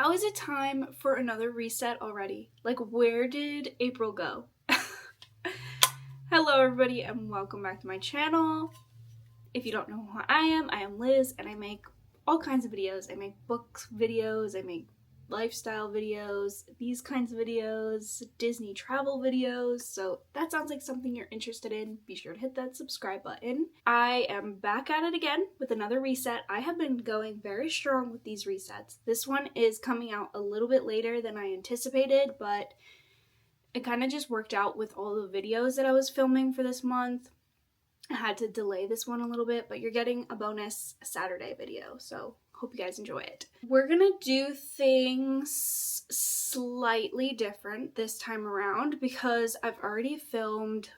How is it time for another reset already? Like, where did April go? Hello everybody and welcome back to my channel. If you don't know who I am Liz and I make all kinds of videos. I make books videos, I make lifestyle videos, these kinds of videos, Disney travel videos, so that sounds like something you're interested in. Be sure to hit that subscribe button. I am back at it again with another reset. I have been going very strong with these resets. This one is coming out a little bit later than I anticipated, but it kind of just worked out with all the videos that I was filming for this month. I had to delay this one a little bit, but you're getting a bonus Saturday video, so hope you guys enjoy it. We're gonna do things slightly different this time around because I've already filmed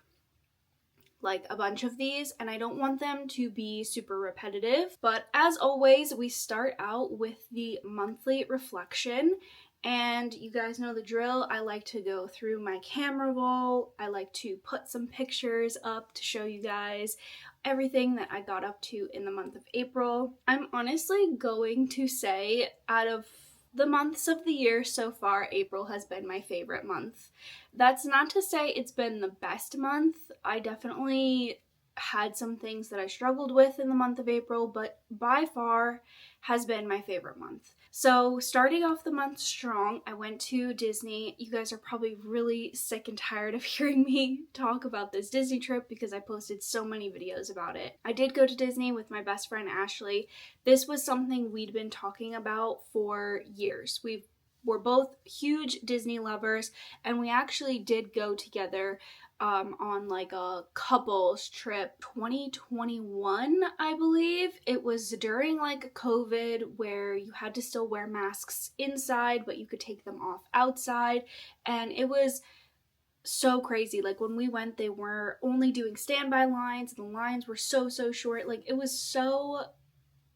like a bunch of these and I don't want them to be super repetitive. But as always, we start out with the monthly reflection. And you guys know the drill. I like to go through my camera roll. I like to put some pictures up to show you guys everything that I got up to in the month of April. I'm honestly going to say out of the months of the year so far, April has been my favorite month. That's not to say it's been the best month. I definitely had some things that I struggled with in the month of April, but by far has been my favorite month. So starting off the month strong, I went to Disney. You guys are probably really sick and tired of hearing me talk about this Disney trip because I posted so many videos about it. I did go to Disney with my best friend Ashley. This was something we'd been talking about for years. We're both huge Disney lovers and we actually did go together on like a couples trip 2021, I believe. It was during like COVID where you had to still wear masks inside but you could take them off outside, and it was so crazy. Like when we went, they were only doing standby lines and the lines were so short. Like it was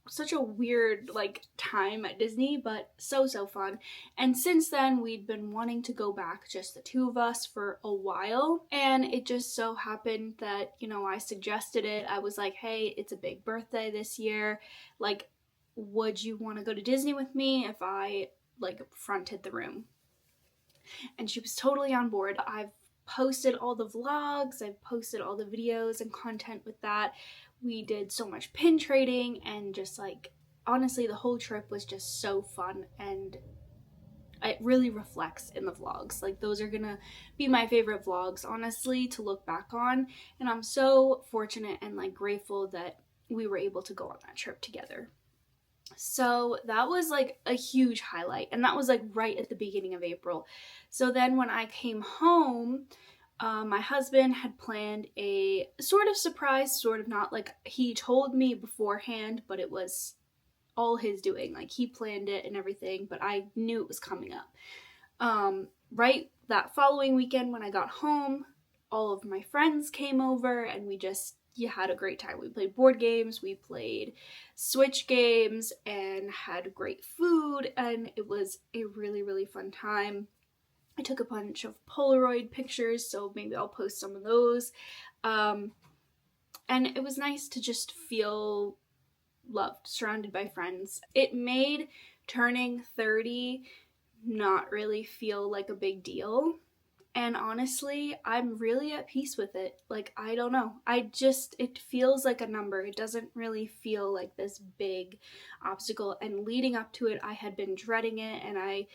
such a weird like time at Disney, but so fun. And since then we'd been wanting to go back, just the two of us, for a while, and it just so happened that, you know, I suggested it. I was like, hey, it's a big birthday this year, like would you want to go to Disney with me if I like fronted the room? And she was totally on board. I've posted all the vlogs, I've posted all the videos and content with that. We did so much pin trading and just like, honestly, the whole trip was just so fun, and it really reflects in the vlogs. Like those are gonna be my favorite vlogs, honestly, to look back on. And I'm so fortunate and like grateful that we were able to go on that trip together. So that was like a huge highlight, and that was like right at the beginning of April. So then when I came home, my husband had planned a sort of surprise, sort of not. Like he told me beforehand, but it was all his doing. Like he planned it and everything, but I knew it was coming up. Right that following weekend when I got home, all of my friends came over and we had a great time. We played board games, we played Switch games, and had great food, and it was a really fun time. I took a bunch of Polaroid pictures, so maybe I'll post some of those. And it was nice to just feel loved, surrounded by friends. It made turning 30 not really feel like a big deal. And honestly, I'm really at peace with it. Like, I don't know. It feels like a number. It doesn't really feel like this big obstacle. And leading up to it, I had been dreading it, and I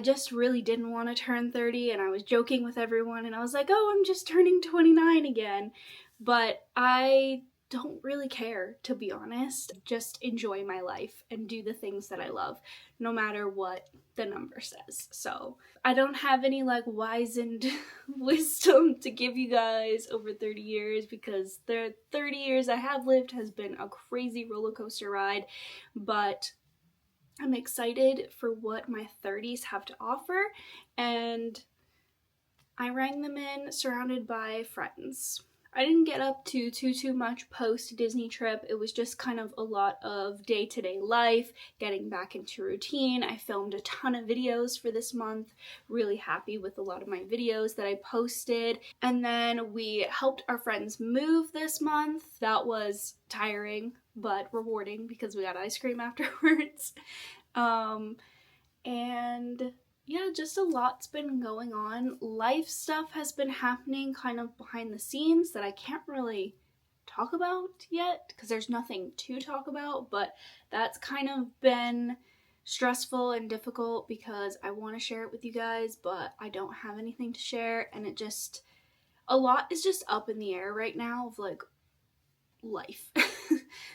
just really didn't want to turn 30, and I was joking with everyone, and I was like, oh, I'm just turning 29 again. But I don't really care, to be honest. Just enjoy my life and do the things that I love, no matter what the number says. So I don't have any like wizened wisdom to give you guys over 30 years, because the 30 years I have lived has been a crazy roller coaster ride, but I'm excited for what my 30s have to offer, and I rang them in surrounded by friends. I didn't get up to too much post Disney trip. It was just kind of a lot of day-to-day life, getting back into routine. I filmed a ton of videos for this month. Really happy with a lot of my videos that I posted. And then we helped our friends move this month. That was tiring but rewarding because we got ice cream afterwards. And yeah, just a lot's been going on. Life stuff has been happening kind of behind the scenes that I can't really talk about yet because there's nothing to talk about, but that's kind of been stressful and difficult because I want to share it with you guys, but I don't have anything to share, and a lot is just up in the air right now of like life.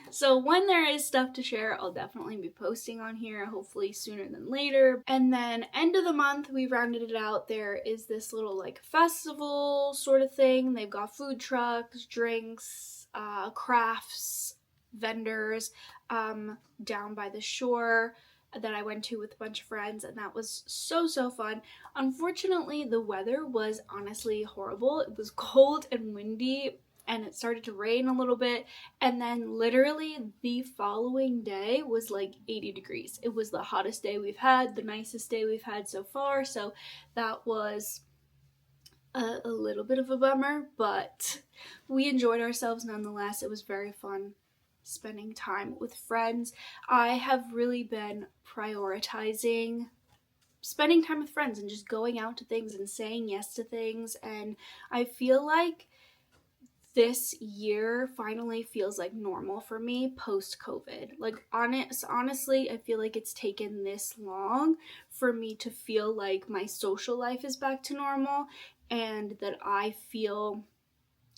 So when there is stuff to share, I'll definitely be posting on here, hopefully sooner than later. And then end of the month, we rounded it out. There is this little like festival sort of thing. They've got food trucks, drinks, crafts, vendors down by the shore that I went to with a bunch of friends, and that was so fun. Unfortunately, the weather was honestly horrible. It was cold and windy, and it started to rain a little bit, and then literally the following day was like 80 degrees. It was the hottest day we've had, the nicest day we've had so far, so that was a little bit of a bummer, but we enjoyed ourselves nonetheless. It was very fun spending time with friends. I have really been prioritizing spending time with friends and just going out to things and saying yes to things, and I feel like this year finally feels like normal for me post-COVID. Like honestly, I feel like it's taken this long for me to feel like my social life is back to normal and that I feel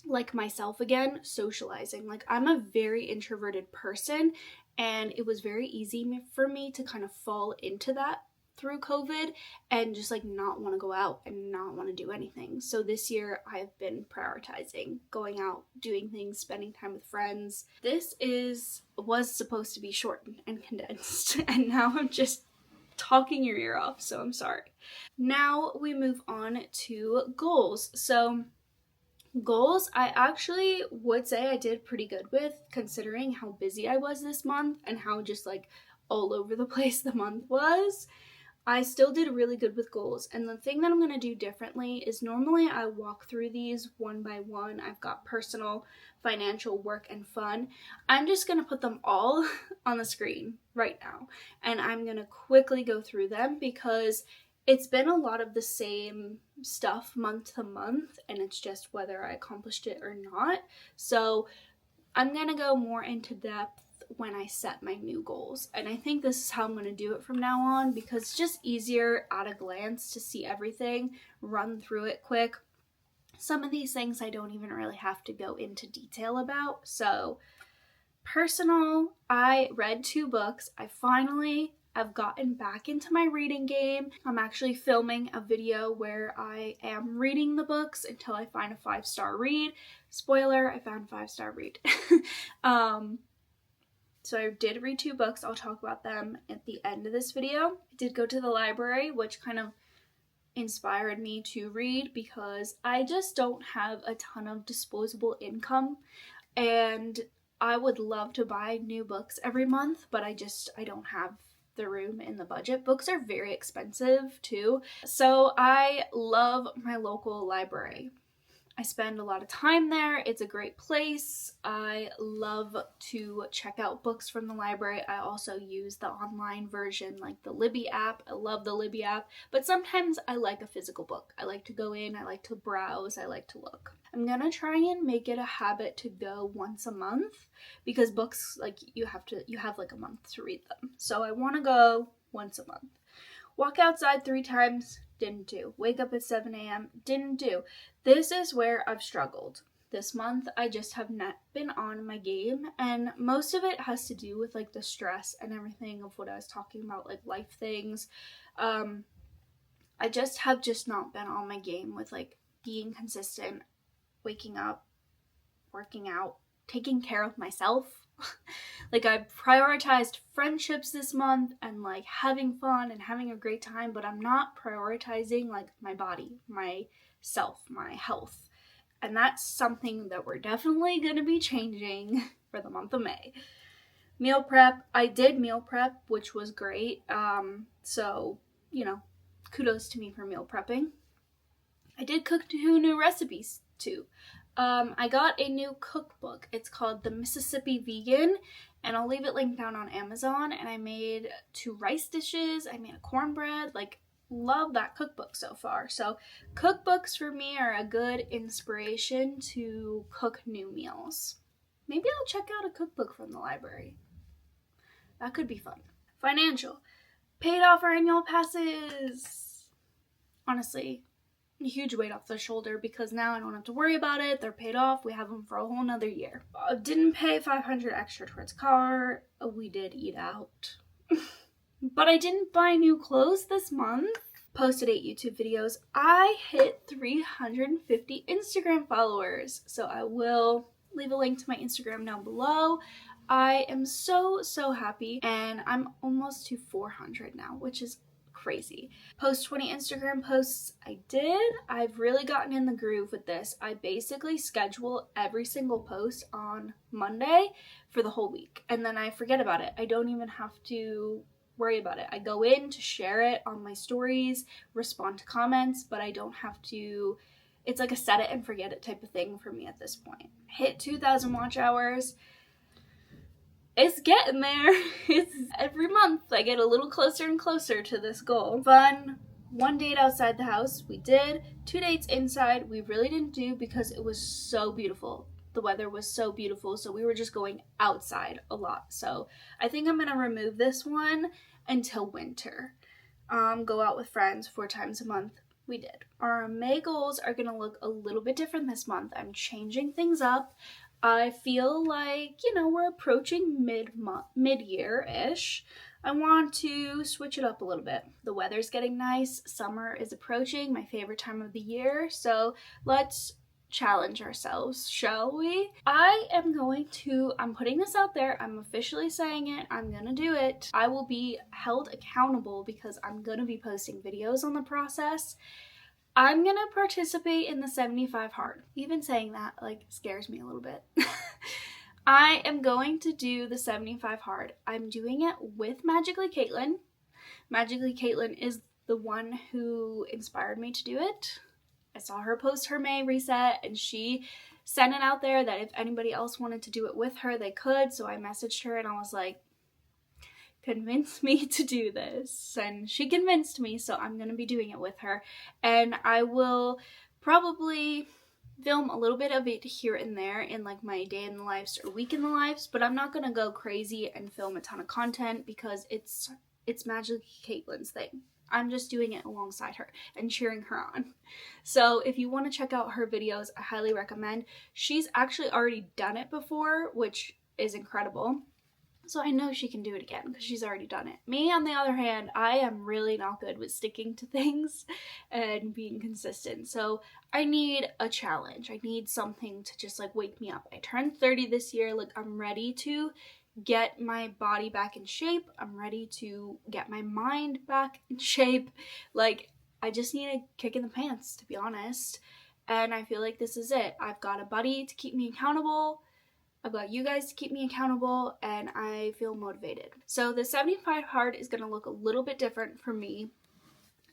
like myself again socializing. Like I'm a very introverted person, and it was very easy for me to kind of fall into that through COVID and just like not want to go out and not want to do anything. So this year I've been prioritizing going out, doing things, spending time with friends. This was supposed to be short and condensed, and now I'm just talking your ear off, so I'm sorry. Now we move on to goals. So goals, I actually would say I did pretty good with, considering how busy I was this month and how just like all over the place the month was. I still did really good with goals, and the thing that I'm going to do differently is normally I walk through these one by one. I've got personal, financial, work, and fun. I'm just going to put them all on the screen right now, and I'm going to quickly go through them because it's been a lot of the same stuff month to month, and it's just whether I accomplished it or not. So I'm going to go more into depth when I set my new goals, and I think this is how I'm going to do it from now on because it's just easier at a glance to see everything, run through it quick. Some of these things I don't even really have to go into detail about. So personal, I read 2 books. I've gotten back into my reading game. I'm actually filming a video where I am reading the books until I find a 5-star read. Spoiler, I found a 5-star read. So I did read 2 books. I'll talk about them at the end of this video. I did go to the library, which kind of inspired me to read because I just don't have a ton of disposable income, and I would love to buy new books every month, but I don't have the room in the budget. Books are very expensive too. So I love my local library. I spend a lot of time there. It's a great place. I love to check out books from the library. I also use the online version, like the Libby app. I love the Libby app, but sometimes I like a physical book. I like to go in, I like to browse, I like to look. I'm gonna try and make it a habit to go once a month because books, like you have like a month to read them. So I wanna go once a month. Walk outside 3 times, didn't do. Wake up at 7 a.m., didn't do. This is where I've struggled. This month, I just have not been on my game, and most of it has to do with like the stress and everything of what I was talking about, like life things. I have not been on my game with like being consistent, waking up, working out, taking care of myself. Like I prioritized friendships this month and like having fun and having a great time, but I'm not prioritizing like my body, myself, my health. And that's something that we're definitely going to be changing for the month of May. Meal prep. I did meal prep, which was great. So, kudos to me for meal prepping. I did cook 2 new recipes too. I got a new cookbook. It's called The Mississippi Vegan, and I'll leave it linked down on Amazon. And I made 2 rice dishes, I made a cornbread, like love that cookbook so far. So cookbooks for me are a good inspiration to cook new meals. Maybe I'll check out a cookbook from the library. That could be fun. Financial. Paid off our annual passes. Honestly, a huge weight off the shoulder because now I don't have to worry about it. They're paid off. We have them for a whole nother year. Didn't pay $500 extra towards car. We did eat out. But I didn't buy new clothes this month. Posted 8 YouTube videos. I hit 350 Instagram followers. So I will leave a link to my Instagram down below. I am so happy, and I'm almost to 400 now, which is crazy. Post 20 Instagram posts. I did. I've really gotten in the groove with this. I basically schedule every single post on Monday for the whole week, and then I forget about it. I don't even have to worry about it. I go in to share it on my stories, respond to comments, but I don't have to. It's like a set it and forget it type of thing for me at this point. Hit 2,000 watch hours. It's getting there. It's every month I get a little closer and closer to this goal. Fun. 1 date outside the house. We did. 2 dates inside. We really didn't do because it was so beautiful. The weather was so beautiful, so we were just going outside a lot. So I think I'm going to remove this one until winter. Go out with friends 4 times a month. We did. Our May goals are going to look a little bit different this month. I'm changing things up. I feel like, we're approaching mid-year-ish. I want to switch it up a little bit. The weather's getting nice. Summer is approaching, my favorite time of the year. So let's challenge ourselves, shall we? I'm putting this out there. I'm officially saying it. I'm gonna do it. I will be held accountable because I'm gonna be posting videos on the process. I'm gonna participate in the 75 hard. Even saying that, scares me a little bit. I am going to do the 75 hard. I'm doing it with Magically Caitlin. Magically Caitlin is the one who inspired me to do it. I saw her post her May reset, and she sent it out there that if anybody else wanted to do it with her, they could. So I messaged her and I was like, convince me to do this, and she convinced me, so I'm gonna be doing it with her. And I will probably film a little bit of it here and there in my day in the lives or week in the lives, but I'm not gonna go crazy and film a ton of content because it's Magically Caitlin's thing. I'm just doing it alongside her and cheering her on. So if you want to check out her videos, I highly recommend. She's actually already done it before, which is incredible. So I know she can do it again because she's already done it. Me, on the other hand, I am really not good with sticking to things and being consistent. So I need a challenge. I need something to just wake me up. I turned 30 this year. I'm ready to get my body back in shape. I'm ready to get my mind back in shape. I just need a kick in the pants, to be honest. And I feel like this is it. I've got a buddy to keep me accountable. I've got you guys to keep me accountable, and I feel motivated. So the 75 hard is going to look a little bit different for me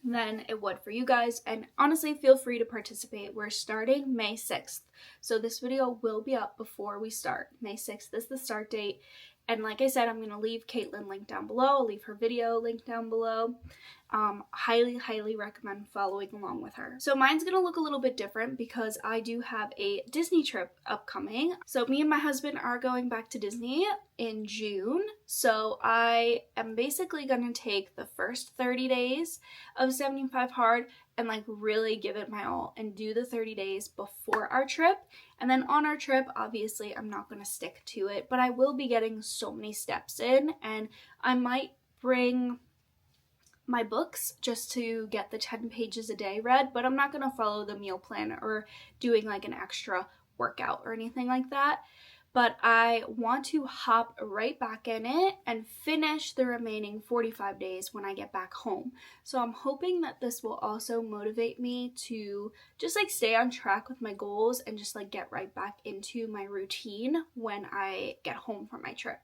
than it would for you guys, and honestly, feel free to participate. We're starting May 6th, so this video will be up before we start. May 6th is the start date, and like I said, I'm going to leave Caitlin linked down below. I'll leave her video linked down below. Highly recommend following along with her. So mine's gonna look a little bit different because I do have a Disney trip upcoming. So me and my husband are going back to Disney in June. So I am basically gonna take the first 30 days of 75 hard and really give it my all and do the 30 days before our trip. And then on our trip, obviously I'm not gonna stick to it, but I will be getting so many steps in, and I might bring my books just to get the 10 pages a day read, but I'm not going to follow the meal plan or doing an extra workout or anything like that. But I want to hop right back in it and finish the remaining 45 days when I get back home. So I'm hoping that this will also motivate me to just stay on track with my goals and just get right back into my routine when I get home from my trip,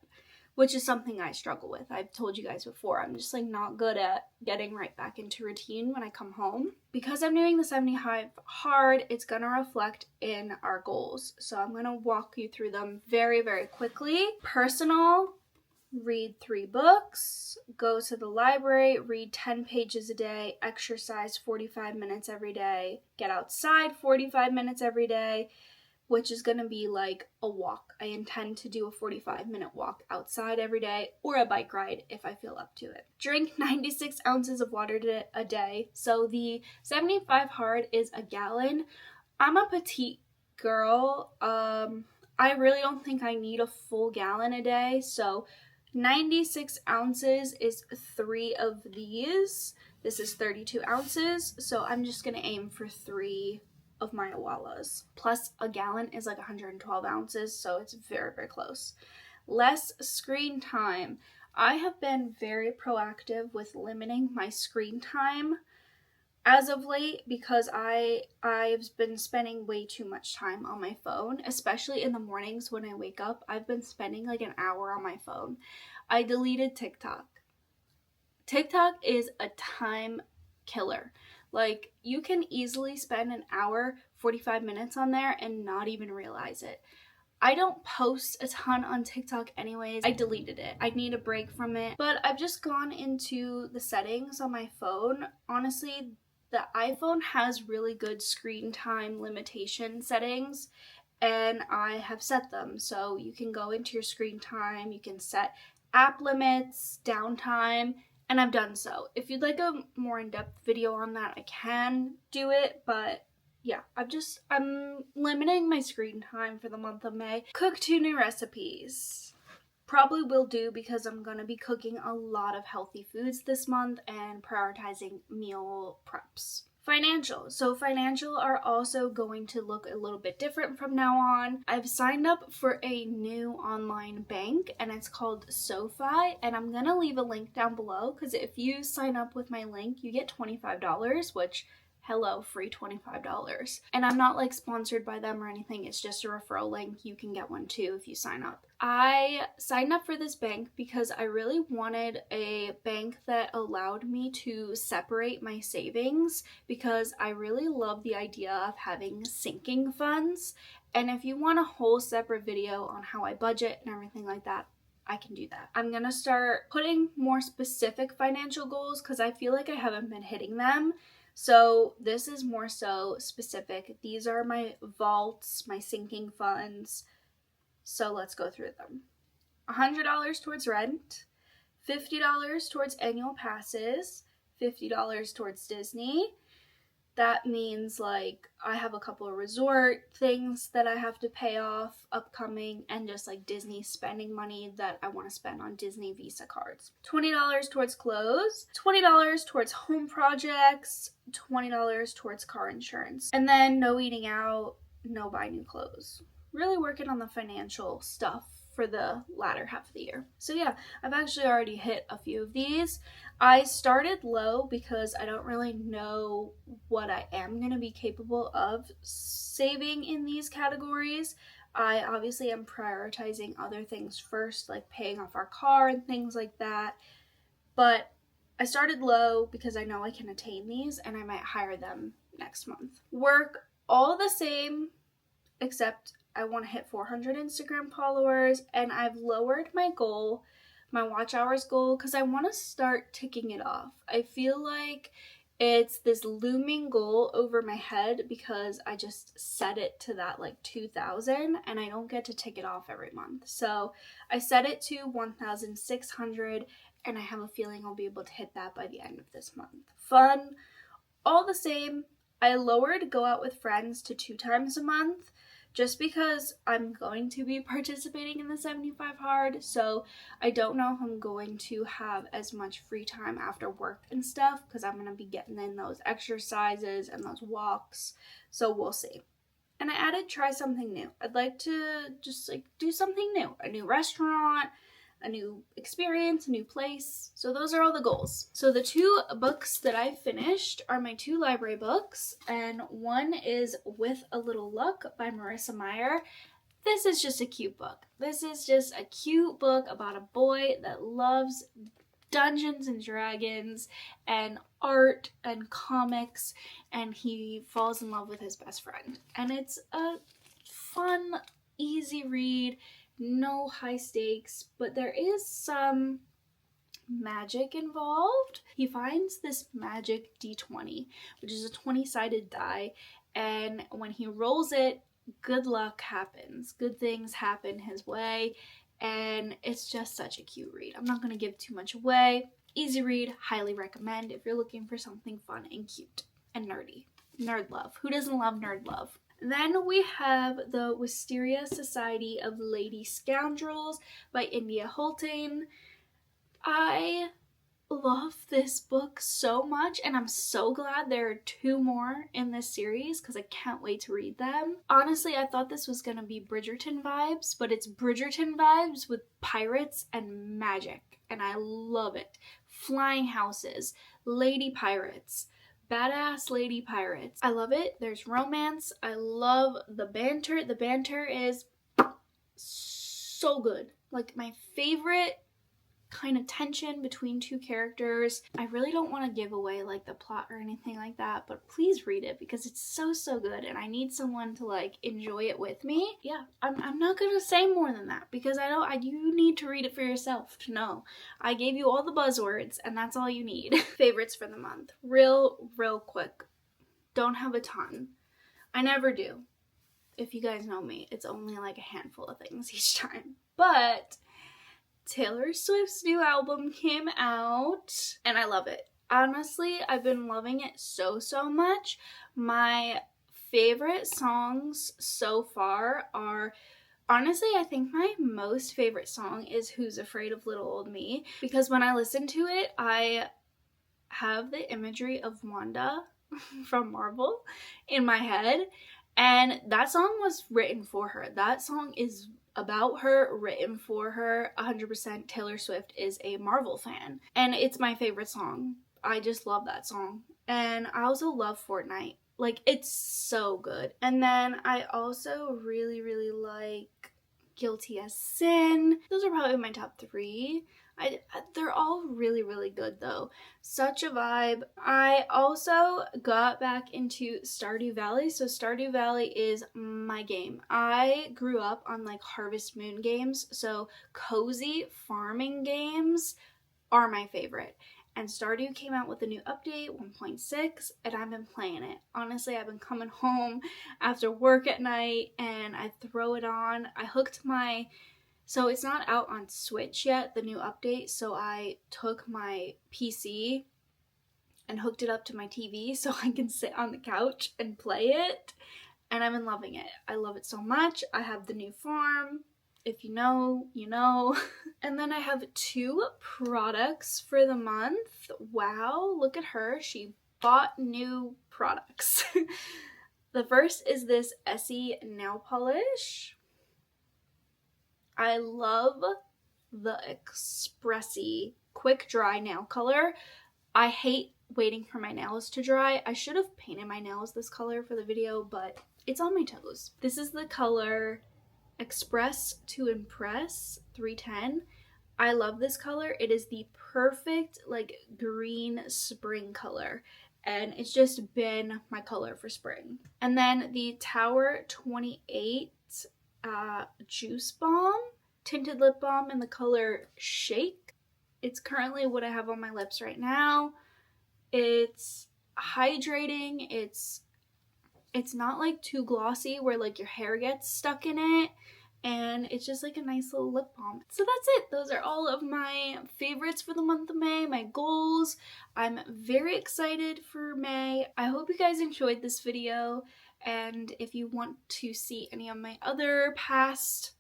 which is something I struggle with. I've told you guys before, I'm just not good at getting right back into routine when I come home. Because I'm doing the 75 hard, it's gonna reflect in our goals. So I'm gonna walk you through them very quickly. Personal read 3 books, go to the library, read 10 pages a day, exercise 45 minutes every day, get outside 45 minutes every day, which is going to be like a walk. I intend to do a 45-minute walk outside every day, or a bike ride if I feel up to it. Drink 96 ounces of water a day. So the 75 hard is a gallon. I'm a petite girl. I really don't think I need a full gallon a day, so 96 ounces is 3 of these. This is 32 ounces, so I'm just gonna aim for 3 of my Awalas. Plus a gallon is like 112 ounces, so it's very, very close. Less screen time. I have been very proactive with limiting my screen time as of late because I've been spending way too much time on my phone, especially in the mornings when I wake up. I've been spending like an hour on my phone. I deleted TikTok. TikTok is a time killer. Like, you can easily spend an hour, 45 minutes on there and not even realize it. I don't post a ton on TikTok anyways. I deleted it. I need a break from it. But I've just gone into the settings on my phone. Honestly, the iPhone has really good screen time limitation settings, and I have set them. So you can go into your screen time, you can set app limits, downtime, and I've done so. If you'd like a more in-depth video on that, I can do it, but yeah, I'm limiting my screen time for the month of May. Cook 2 new recipes. Probably will do because I'm going to be cooking a lot of healthy foods this month and prioritizing meal preps. Financial. So financial are also going to look a little bit different from now on. I've signed up for a new online bank and it's called SoFi, and I'm going to leave a link down below because if you sign up with my link, you get $25, which hello, free $25. And I'm not like sponsored by them or anything. It's just a referral link. You can get one too if you sign up. I signed up for this bank because I really wanted a bank that allowed me to separate my savings because I really love the idea of having sinking funds. And if you want a whole separate video on how I budget and everything like that, I can do that. I'm gonna start putting more specific financial goals because I feel like I haven't been hitting them. So this is more so specific. These are my vaults, my sinking funds. So let's go through them. $100 towards rent, $50 towards annual passes, $50 towards Disney. That means like I have a couple of resort things that I have to pay off upcoming, and just like Disney spending money that I want to spend on Disney Visa cards. $20 towards clothes, $20 towards home projects, $20 towards car insurance, and then no eating out, no buy new clothes. Really working on the financial stuff for the latter half of the year. So yeah, I've actually already hit a few of these. I started low because I don't really know what I am going to be capable of saving in these categories. I obviously am prioritizing other things first, like paying off our car and things like that. But I started low because I know I can attain these and I might hire them next month. Work all the same, except I want to hit 400 Instagram followers, and I've lowered my goal, my watch hours goal, because I want to start ticking it off. I feel like it's this looming goal over my head because I just set it to that like 2,000 and I don't get to tick it off every month. So I set it to 1,600 and I have a feeling I'll be able to hit that by the end of this month. Fun, all the same. I lowered go out with friends to 2 times a month, just because I'm going to be participating in the 75 hard, so I don't know if I'm going to have as much free time after work and stuff, because I'm going to be getting in those exercises and those walks, so we'll see. And I added try something new. I'd like to just like do something new, a new restaurant, a new experience, a new place. So those are all the goals. So the 2 books that I finished are my 2 library books, and one is With a Little Luck by Marissa Meyer. This is just a cute book. This is just a cute book about a boy that loves Dungeons and Dragons and art and comics, and he falls in love with his best friend. And it's a fun, easy read. no high stakes, but there is some magic involved. He finds this magic d20, which is a 20-sided die, and when he rolls it, good luck happens. Good things happen his way, and it's just such a cute read. I'm not going to give too much away. Easy read, highly recommend if you're looking for something fun and cute and nerdy. Nerd love. Who doesn't love nerd love? Then we have The Wisteria Society of Lady Scoundrels by India Holton. I love this book so much, and I'm so glad there are 2 more in this series because I can't wait to read them. Honestly, I thought this was going to be Bridgerton vibes, but it's Bridgerton vibes with pirates and magic, and I love it. Flying houses, lady pirates, badass lady pirates. I love it. There's romance. I love the banter. The banter is so good. Like my favorite kind of tension between 2 characters. I really don't want to give away like the plot or anything like that, but please read it because it's so good and I need someone to like enjoy it with me. Yeah, I'm not gonna say more than that because you need to read it for yourself to know. I gave you all the buzzwords and that's all you need. Favorites for the month. Real quick. Don't have a ton. I never do. If you guys know me, it's only like a handful of things each time. But Taylor Swift's new album came out and I love it. Honestly, I've been loving it so much. My favorite songs so far are, honestly, I think my most favorite song is Who's Afraid of Little Old Me, because when I listen to it, I have the imagery of Wanda from Marvel in my head, and that song was written for her. That song is about her, written for her. 100% Taylor Swift is a Marvel fan, and it's my favorite song. I just love that song. And I also love Fortnite. Like, it's so good. And then I also really like Guilty as Sin. Those are probably my top 3. They're all really good though. Such a vibe. I also got back into Stardew Valley. So Stardew Valley is my game. I grew up on like Harvest Moon games, so cozy farming games are my favorite. And Stardew came out with a new update, 1.6, and I've been playing it. Honestly, I've been coming home after work at night and I throw it on. So it's not out on Switch yet, the new update, so I took my PC and hooked it up to my TV so I can sit on the couch and play it, and I've been loving it. I love it so much. I have the new farm. If you know, you know. And then I have 2 products for the month. Wow, look at her. She bought new products. The first is this Essie nail polish. I love the Expressy quick dry nail color. I hate waiting for my nails to dry. I should have painted my nails this color for the video, but it's on my toes. This is the color Express to Impress 310. I love this color. It is the perfect like green spring color, and it's just been my color for spring. And then the Tower 28 Juice Bomb tinted lip balm in the color Shake. It's currently what I have on my lips right now. It's hydrating. It's not like too glossy where like your hair gets stuck in it, and it's just like a nice little lip balm. So that's it. Those are all of my favorites for the month of May, my goals. I'm very excited for May. I hope you guys enjoyed this video, and if you want to see any of my other past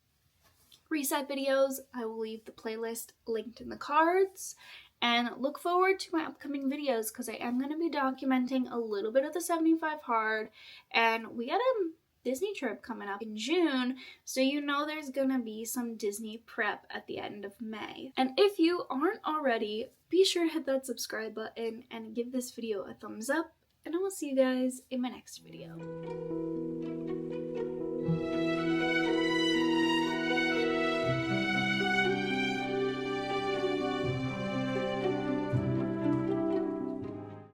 reset videos, I will leave the playlist linked in the cards. And look forward to my upcoming videos because I am going to be documenting a little bit of the 75 hard, and we got a Disney trip coming up in June, so you know there's going to be some Disney prep at the end of May. And if you aren't already, be sure to hit that subscribe button and give this video a thumbs up, and I will see you guys in my next video.